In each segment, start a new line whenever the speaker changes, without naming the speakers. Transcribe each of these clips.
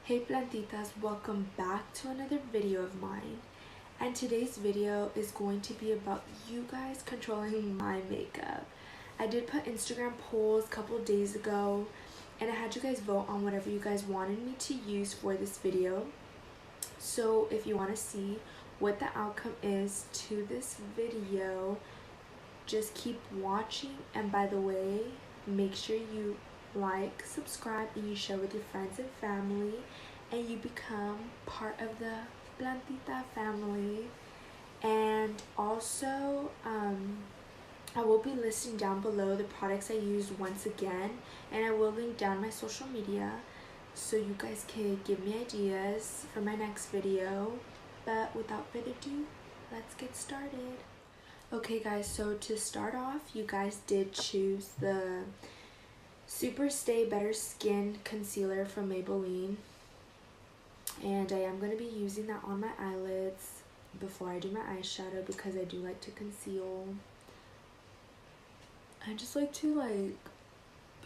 Hey Plantitas, welcome back to another video of mine, and today's video is going to be about you guys controlling my makeup. I did put Instagram polls a couple days ago and I had you guys vote on whatever you guys wanted me to use for this video. So if you want to see what the outcome is to this video, just keep watching, and by the way, make sure you like, subscribe, and you share with your friends and family, and you become part of the Plantita family. And also I will be listing down below the products I used once again, and I will link down my social media so you guys can give me ideas for my next video. But without further ado, let's get started. Okay guys, so to start off, you guys did choose the Super Stay Better Skin Concealer from Maybelline, and I am going to be using that on my eyelids before I do my eyeshadow because I do like to conceal. I just like to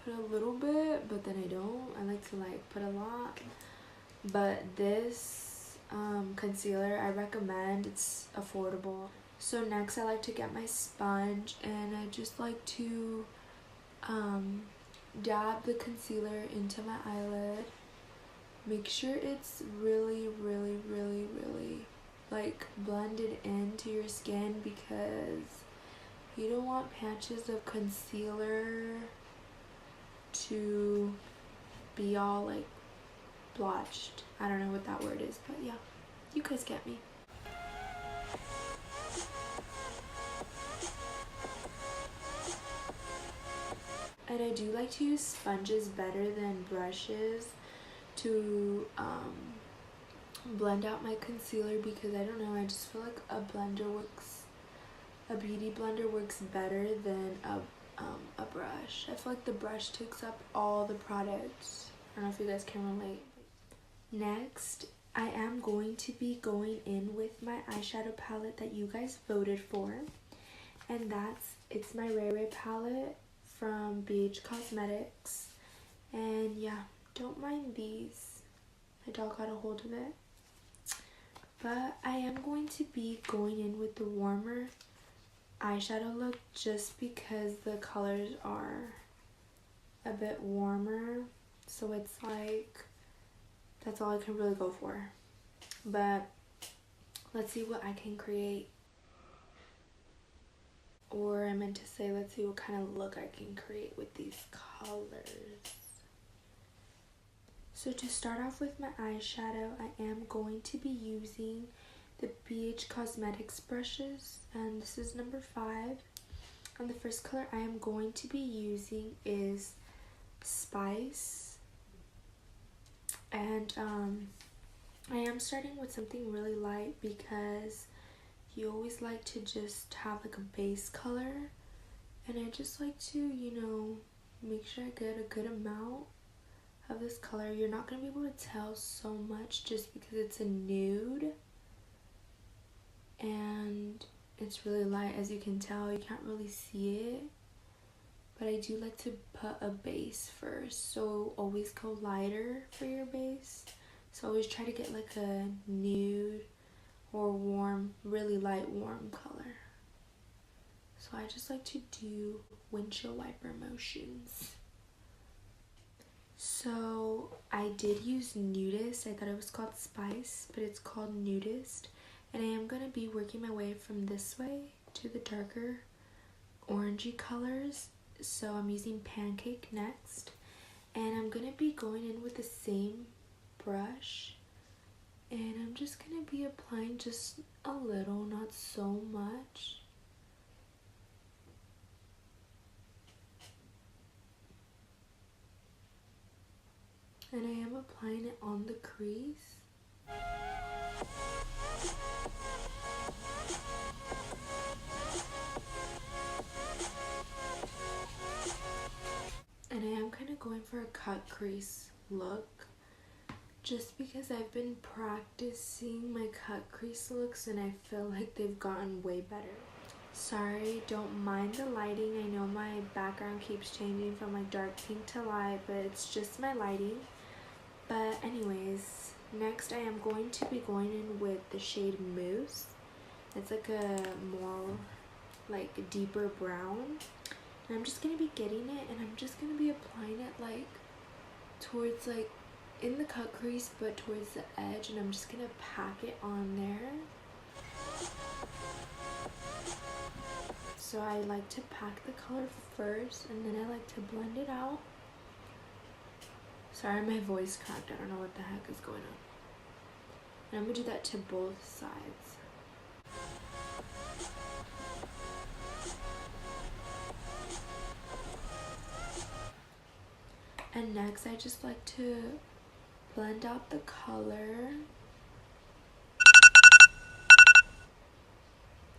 put a little bit, but then I don't. I like to put a lot. But this concealer I recommend, it's affordable. So next I like to get my sponge and I just like to dab the concealer into my eyelid. Make sure it's really blended into your skin, because you don't want patches of concealer to be all blotched. I don't know what that word is, but yeah, you guys get me. And I do like to use sponges better than brushes to blend out my concealer, because I don't know, I just feel like a beauty blender works better than a brush. I feel like the brush takes up all the products. I don't know if you guys can relate. Next, I am going to be going in with my eyeshadow palette that you guys voted for, and it's my raerae palette from BH Cosmetics. And yeah, don't mind these, my dog got a hold of it. But I am going to be going in with the warmer eyeshadow look just because the colors are a bit warmer, so it's that's all I can really go for. But let's see what I can create. Or I meant to say, let's see what kind of look I can create with these colors. So to start off with my eyeshadow, I am going to be using the BH Cosmetics brushes, and this is number 5. And the first color I am going to be using is Spice. And I am starting with something really light because you always like to just have a base color, and I just like to, make sure I get a good amount of this color. You're not going to be able to tell so much just because it's a nude and it's really light. As you can tell, you can't really see it, but I do like to put a base first, so always go lighter for your base. So always try to get a nude or warm, really light warm color. So I just like to do windshield wiper motions. So I did use Nudist. I thought it was called Spice, but it's called Nudist. And I am going to be working my way from this way to the darker orangey colors. So I'm using Pancake next, and I'm going to be going in with the same brush, and I'm just going to be applying just a little, not so much. And I am applying it on the crease. And I am kind of going for a cut crease look, just because I've been practicing my cut crease looks and I feel like they've gotten way better. Sorry, don't mind the lighting. I know my background keeps changing from dark pink to light, but it's just my lighting. But anyways, Next, I am going to be going in with the shade Mousse. It's like a more like deeper brown. And I'm just going to be getting it, and I'm just going to be applying it like towards like in the cut crease, but towards the edge, and I'm just going to pack it on there. So I like to pack the color first, and then I like to blend it out. Sorry, my voice cracked. I don't know what the heck is going on. And I'm going to do that to both sides. And next, I just like to blend out the color.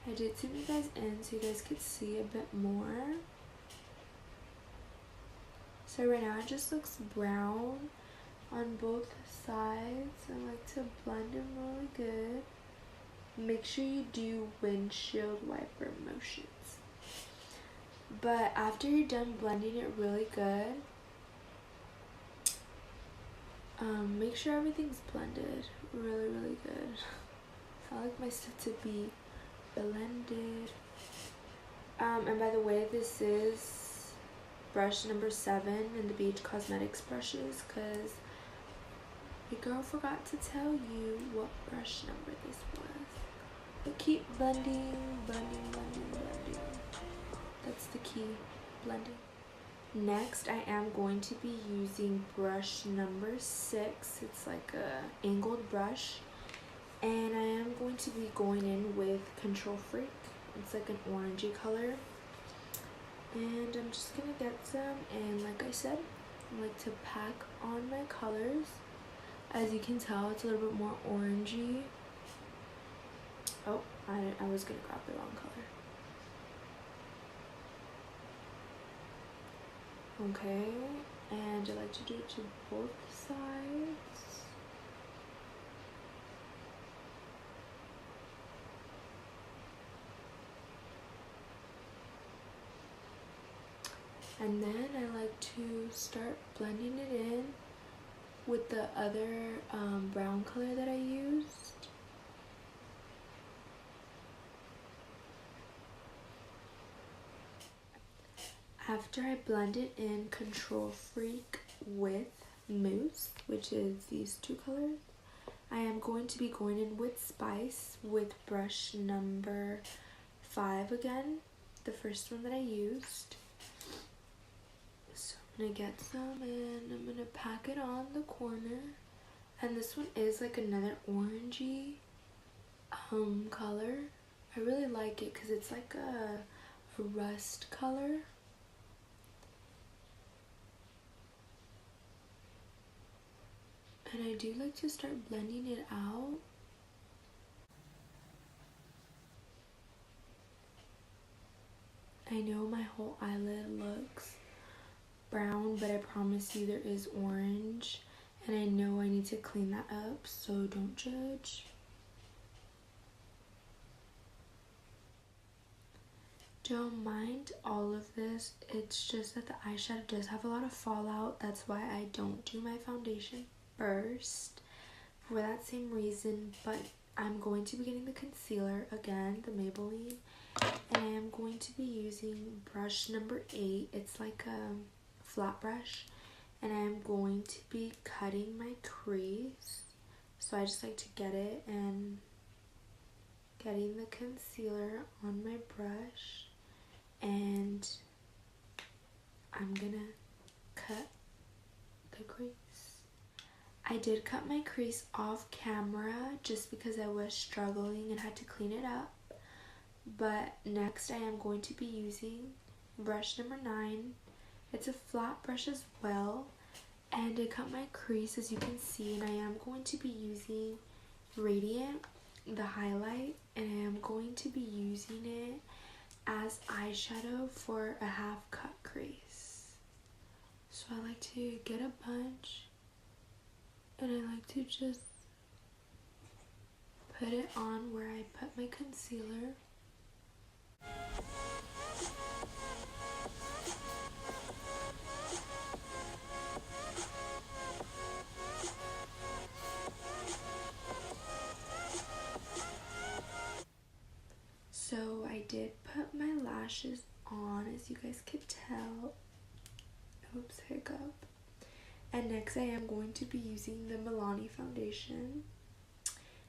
I did zoom you guys in so you guys could see a bit more. So right now it just looks brown on both sides. I like to blend them really good. Make sure you do windshield wiper motions. But after you're done blending it really good, make sure everything's blended really good. I like my stuff to be blended. And by the way, this is brush number 7 in the Beach Cosmetics brushes, because your girl forgot to tell you what brush number this was. But keep blending. That's the key, blending. Next, I am going to be using brush number 6. It's like a angled brush, and I am going to be going in with Control Freak. It's like an orangey color, and I'm just gonna get some, and like I said, I like to pack on my colors. As you can tell, it's a little bit more orangey. Oh, I was gonna grab the wrong color. Okay, and I like to do it to both sides. And then I like to start blending it in with the other brown color that I used. After I blend it in Control Freak with Mousse, which is these two colors, I am going to be going in with Spice with brush number 5 again, the first one that I used. So I'm going to get some, and I'm going to pack it on the corner. And this one is like another orangey color. I really like it because it's like a rust color. And I do like to start blending it out. I know my whole eyelid looks brown, but I promise you there is orange. And I know I need to clean that up, so don't judge. Don't mind all of this. It's just that the eyeshadow does have a lot of fallout. That's why I don't do my foundation first, for that same reason. But I'm going to be getting the concealer again, the Maybelline, and I am going to be using brush number 8. It's like a flat brush, and I am going to be cutting my crease. So I just like to get it and getting the concealer on my brush, and I'm gonna cut the crease. I did cut my crease off camera just because I was struggling and had to clean it up. But next I am going to be using brush number 9. It's a flat brush as well, and I cut my crease as you can see, and I am going to be using Radiant, the highlight, and I am going to be using it as eyeshadow for a half cut crease. So I like to get a bunch, and I like to just put it on where I put my concealer. lashes on, as you guys could tell. Oops, hiccup. And next I am going to be using the Milani foundation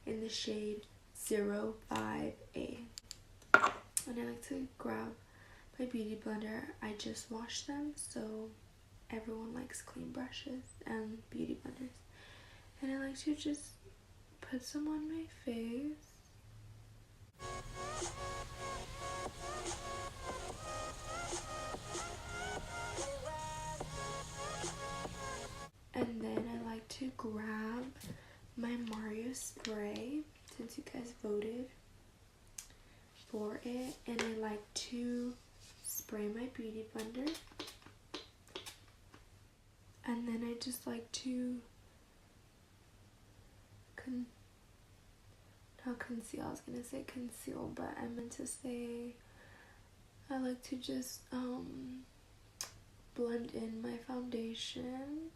in the shade 05A. And I like to grab my beauty blender. I just washed them, so everyone likes clean brushes and beauty blenders. And I like to just put some on my face. And then I like to grab my Mario spray, since you guys voted for it. And I like to spray my beauty blender. And then I just like to not conceal, I was gonna say conceal, but I meant to say I like to just blend in my foundation.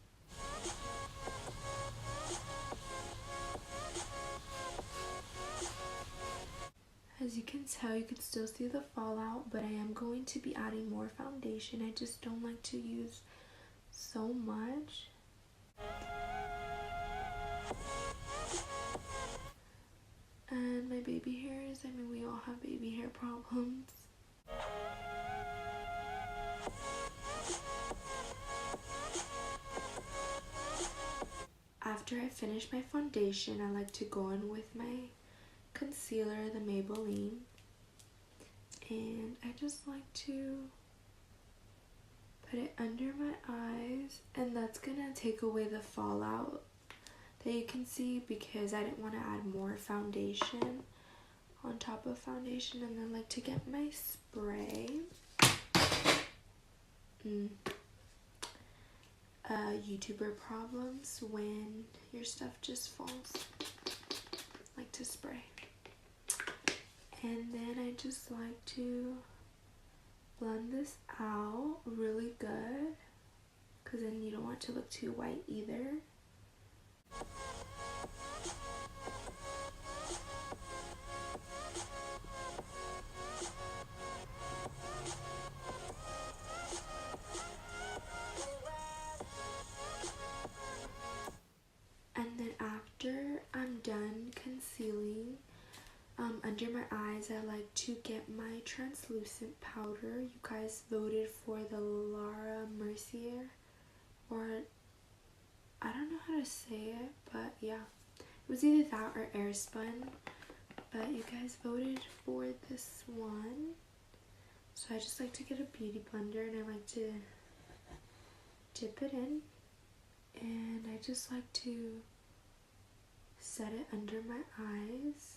As you can tell, you can still see the fallout, but I am going to be adding more foundation. I just don't like to use so much. And my baby hairs, I mean, we all have baby hair problems. After I finish my foundation, I like to go in with my concealer, the Maybelline. And I just like to put it under my eyes, and that's gonna take away the fallout that you can see, because I didn't want to add more foundation on top of foundation. And then like to get my spray. YouTuber problems when your stuff just falls. Like to spray. And then I just like to blend this out really good, because then you don't want it to look too white either. And then after I'm done concealing under my eyes, I like to get my translucent powder. You guys voted for the mercier, or I don't know how to say it, but yeah, it was either that or airspun, but you guys voted for this one. So I just like to get a beauty blender, and I like to dip it in, and I just like to set it under my eyes.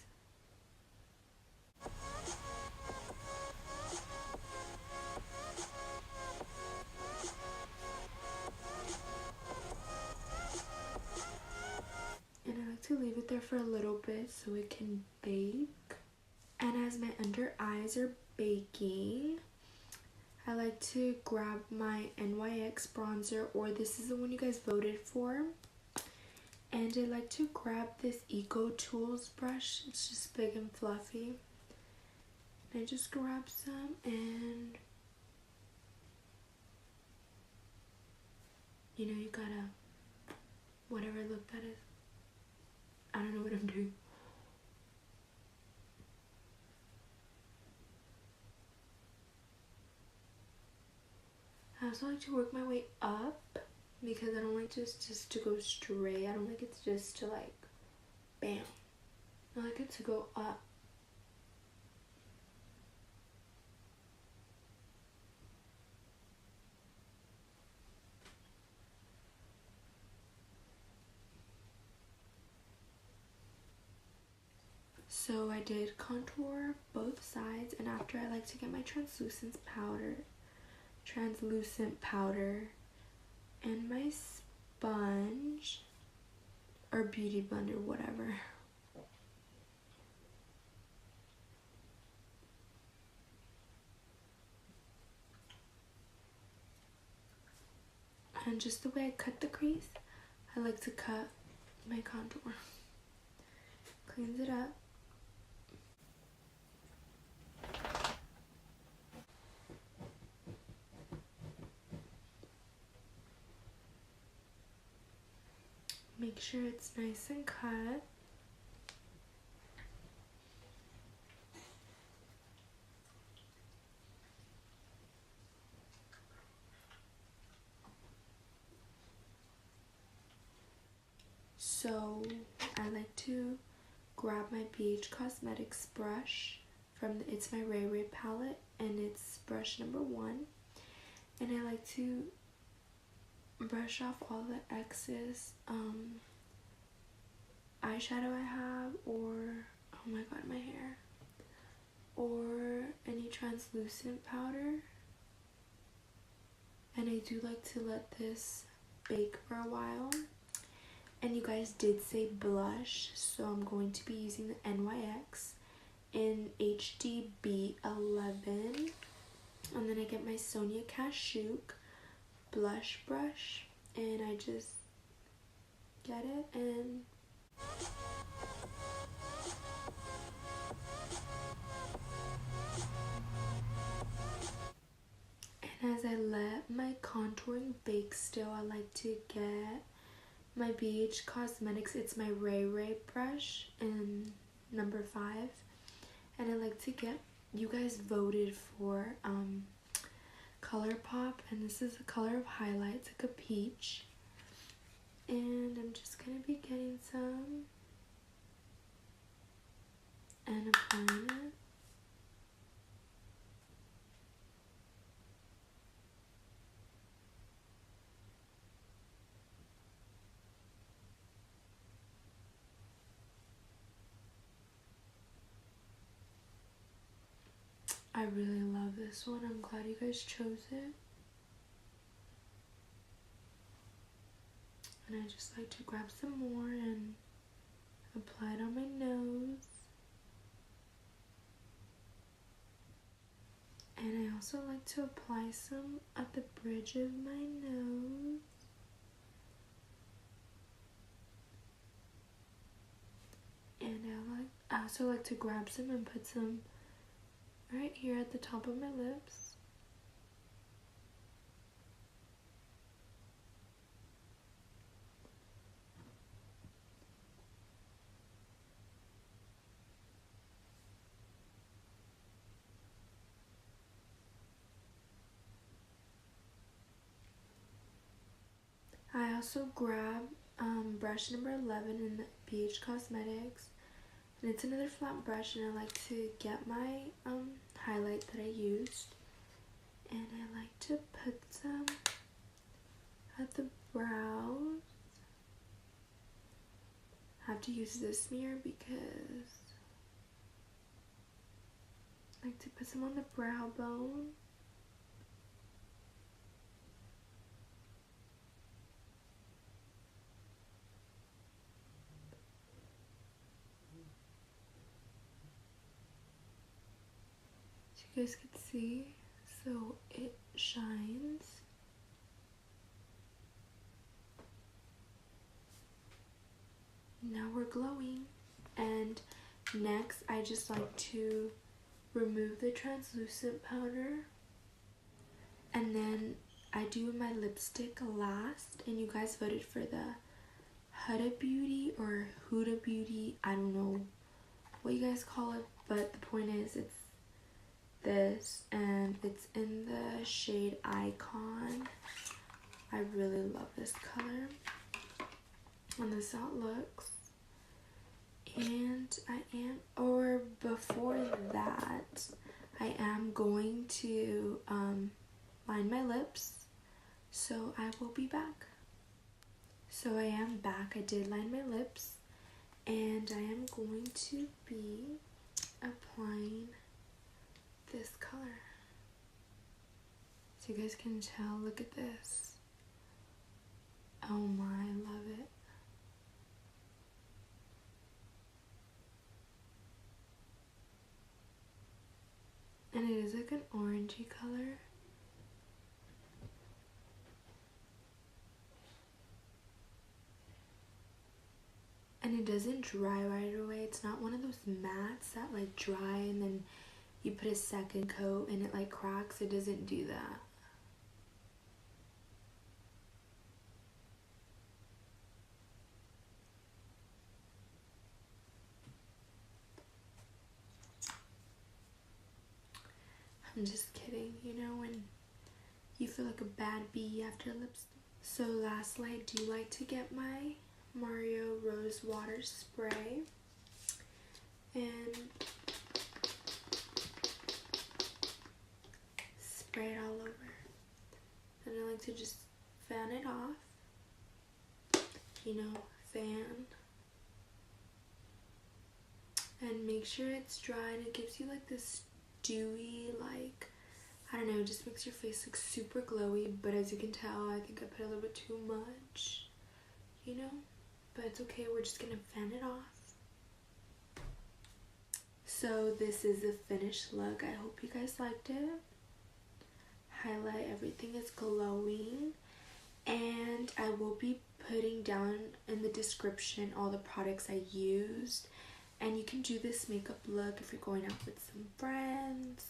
And I like to leave it there for a little bit so it can bake. And as my under eyes are baking, I like to grab my NYX bronzer, or this is the one you guys voted for. And I like to grab this Eco Tools brush. It's just big and fluffy. And I just grab some, and you know, you gotta, whatever look that is. I don't know what I'm doing. I also like to work my way up, because I don't like just to go straight. I don't like it just to like bam. I like it to go up. So I did contour both sides, and after I like to get my translucent powder and my sponge or beauty blender, whatever. And just the way I cut the crease, I like to cut my contour. Cleans it up. make sure it's nice and cut. So I like to grab my BH Cosmetics brush it's my Raerae palette, and it's brush number 1, and I like to brush off all the excess eyeshadow I have, or oh my god, my hair, or any translucent powder. And I do like to let this bake for a while. And you guys did say blush, so I'm going to be using the NYX in HDB 11. And then I get my Sonia Kashuk blush brush, and I just get it and as I let my contouring bake still, I like to get my BH Cosmetics, it's my Raerae brush in number 5, and I like to get, you guys voted for Colourpop, and this is the color of highlight, it's like a peach, and I'm just gonna be getting some and applying it. I really love this one. I'm glad you guys chose it. And I just like to grab some more and apply it on my nose. And I also like to apply some at the bridge of my nose. And I also like to grab some and put some right here at the top of my lips. I also grab brush number 11 in the BH Cosmetics, and it's another flat brush, and I like to get my highlight that I used, and I like to put some at the brows. I have to use this mirror because I like to put some on the brow bone. You guys can see, so it shines. Now we're glowing. And next I just like to remove the translucent powder, and then I do my lipstick last, and you guys voted for the hudabeauty or hudabeauty, I don't know what you guys call it, but the point is it's this, and it's in the shade Icon. I really love this color, and this is how it looks. And before that, I am going to line my lips, so I will be back. So I am back. I did line my lips, and I am going to be applying this color. So you guys can tell, look at this. Oh my, I love it. And it is like an orangey color. And it doesn't dry right away. It's not one of those mattes that like dry and then you put a second coat and it like cracks. It doesn't do that. I'm just kidding, you know, when you feel like a bad bee after lipstick. So lastly, I do like to get my Mario Rose Water Spray and spray it all over. And I like to just fan it off, you know, fan. And make sure it's dry, and it gives you like this dewy, like, I don't know, just makes your face look super glowy. But as you can tell, I think I put a little bit too much, you know, but it's okay. We're just gonna fan it off. So this is the finished look. I hope you guys liked it. Highlight, everything is glowing, and I will be putting down in the description all the products I used. And you can do this makeup look if you're going out with some friends,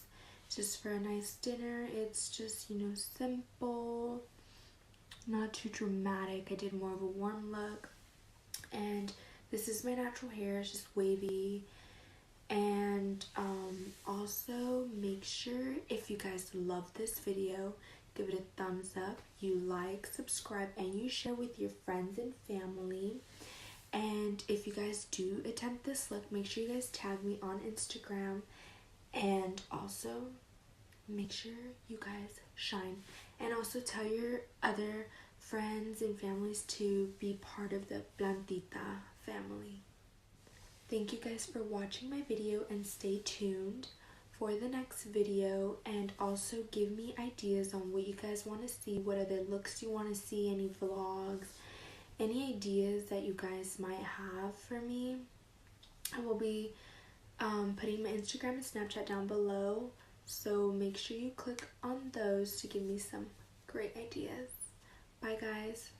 just for a nice dinner. It's just, you know, simple, not too dramatic. I did more of a warm look, and this is my natural hair. It's just wavy. And also make sure, if you guys love this video, give it a thumbs up, you like, subscribe, and you share with your friends and family. And if you guys do attempt this look, make sure you guys tag me on Instagram, and also make sure you guys shine. And also tell your other friends and families to be part of the Plantita family. Thank you guys for watching my video, and stay tuned for the next video. And also give me ideas on what you guys want to see, what other looks you want to see, any vlogs, any ideas that you guys might have for me. I will be putting my Instagram and Snapchat down below, so make sure you click on those to give me some great ideas. Bye guys.